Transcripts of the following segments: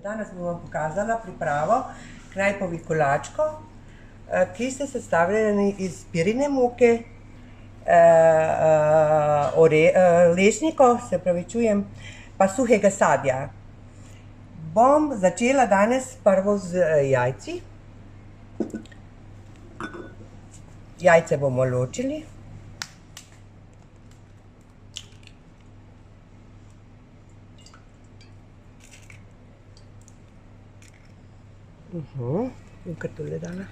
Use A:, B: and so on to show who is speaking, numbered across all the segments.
A: Danes bom vam pokazala pripravo knajpovih kolačkov, ki so sestavljeni iz pirine moke, lešnikov, se pravičujem, pa suhega sadja. Bom začela danes prvo z jajci. Jajce bomo ločili. Bom kar tole dala.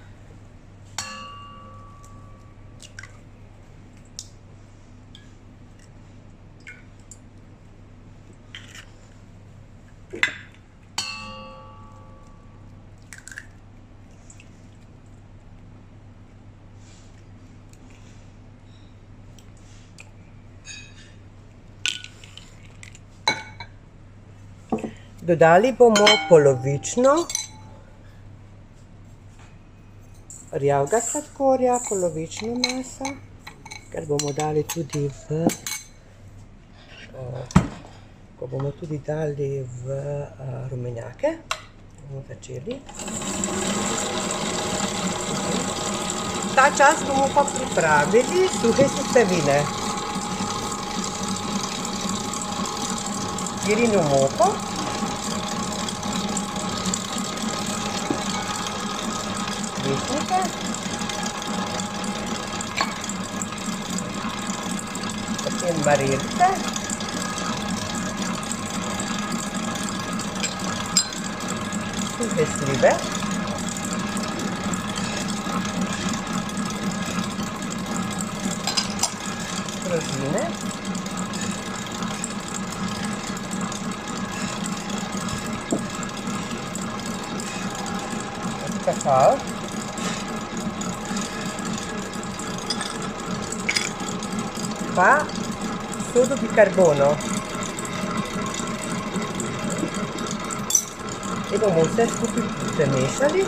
A: Dodali bomo polovično rjavega sladkorja, polovično meso, ker bomo dali tudi v rumenjake. Bomo začeli. Ta čas bomo pa pripravili suhe sestavine. Pirino moko, lešnike, potem marelice, suhe slive, rozine, kakao, pa sodo bikarbono. In bomo vse skupaj premešali.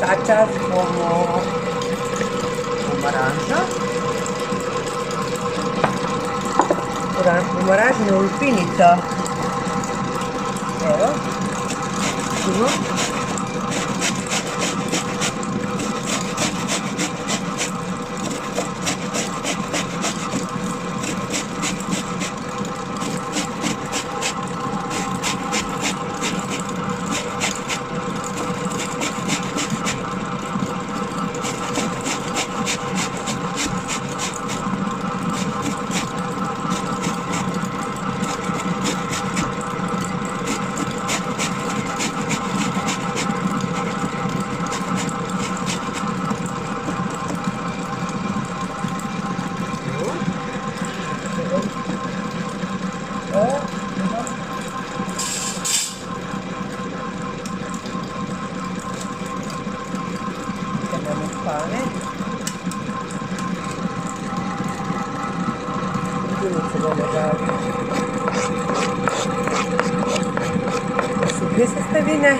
A: Ta čas bomo pomarančno lupinico. Evo. Pane. Udinice bomo dali. Suhe sestavine.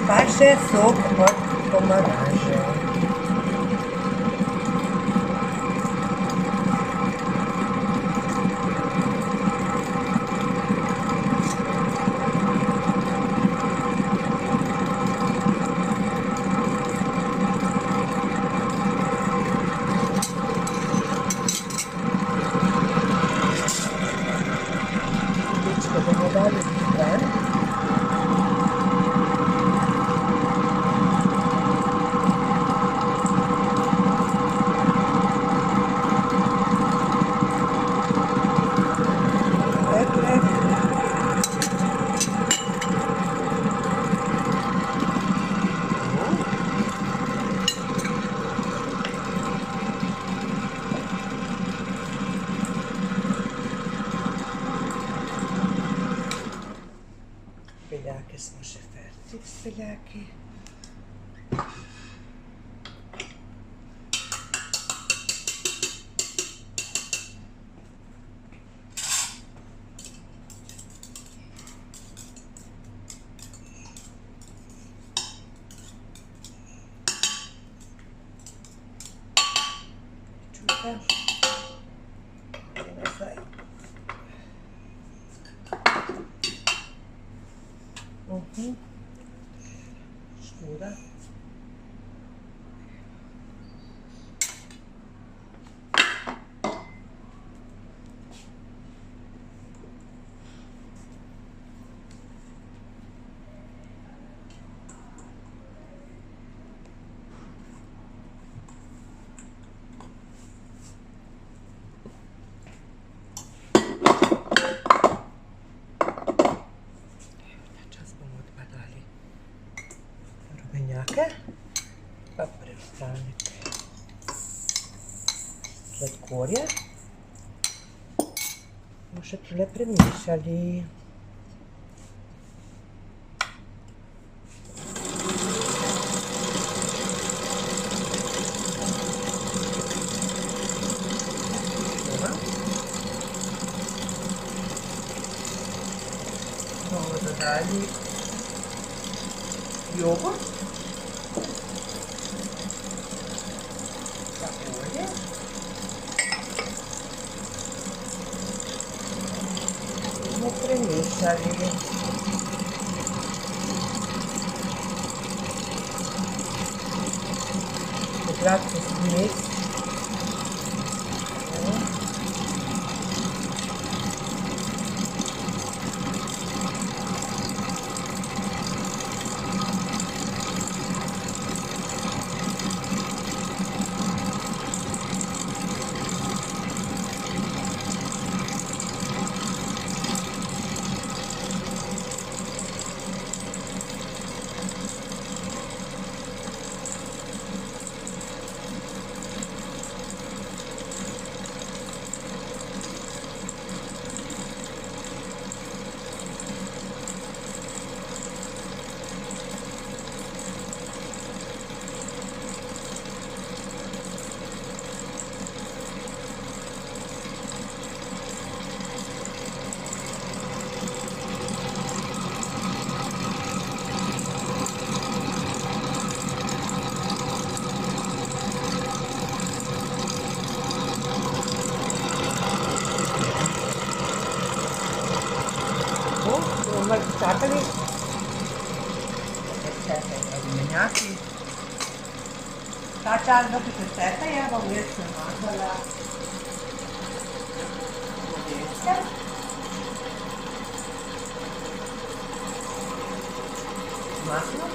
A: Pa še sok od pomaranče. Bomo dali stran. beljaki. Čujte. Idemo zdaj. Škoda. Rumenjake, pa preostanek sladkorja. Bomo še tule premešali. Bomo dodali jogurt. Olje. Bomo premešali. Gladko zmes. Bomo čakali. Rumenjaki. Ta čas, dokaj se setejo, bom jaz namazala modelčke. Maslo.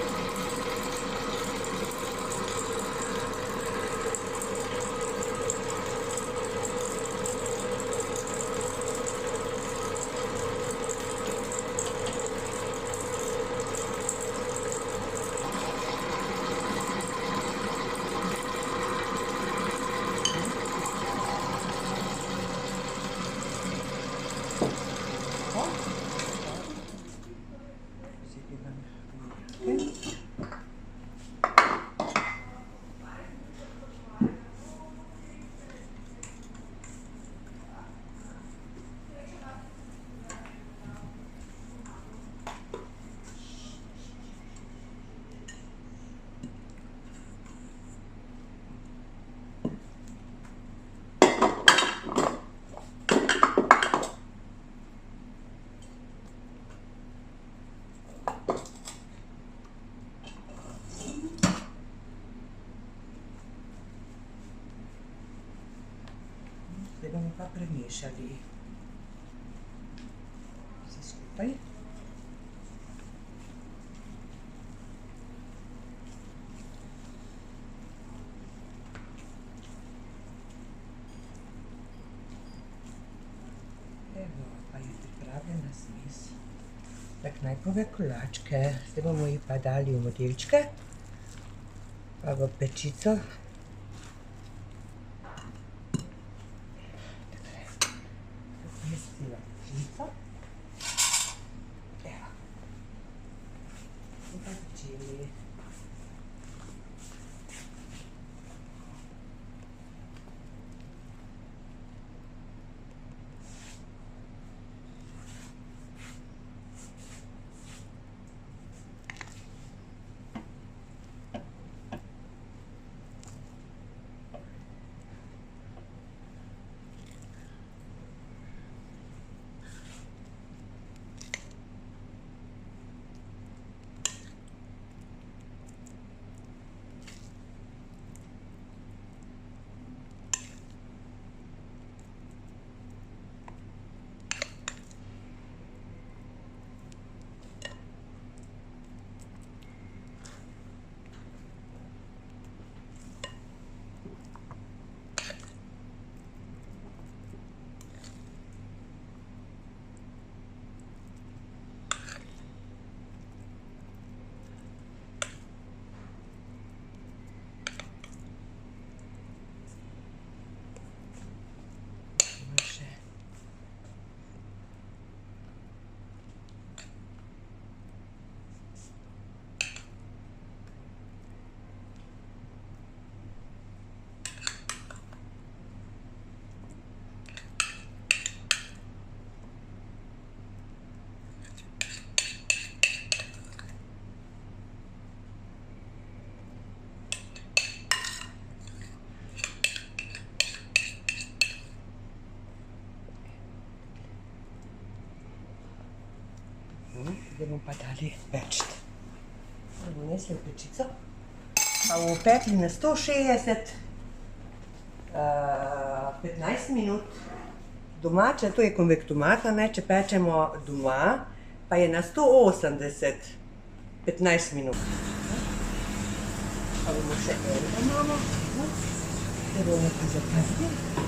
A: Zdaj bomo pa premešali vse skupaj. Evo, pa je pripravljena zmes. Tako najpove kolačke. Zdaj bomo jih pa dali v modelčke, pa v pečico. Zmestila pečico. Evo. In pa pečico. Zdaj bomo pa dali peči. Zdaj bomo nesli v pečico. Pa bomo pekli na 160 15 minut. Domača, to je konvektomat, če pečemo doma, pa je na 180 15 minut. Pa bomo še enega imamo. Zdaj bomo pa zaprli.